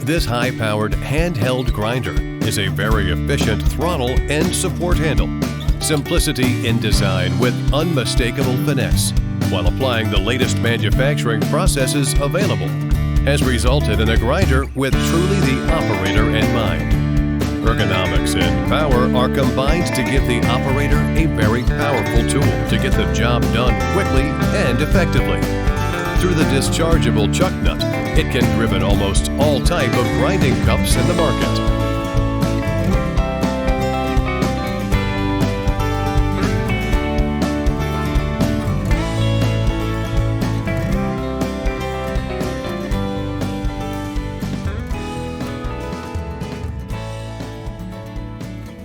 This high-powered handheld grinder is a very efficient throttle and support handle. Simplicity in design with unmistakable finesse, while applying the latest manufacturing processes available, has resulted in a grinder with truly the operator in mind. Ergonomics and power are combined to give the operator a very powerful tool to get the job done quickly and effectively. Through the dischargeable chuck nut, it can rivet almost all type of grinding cups in the market.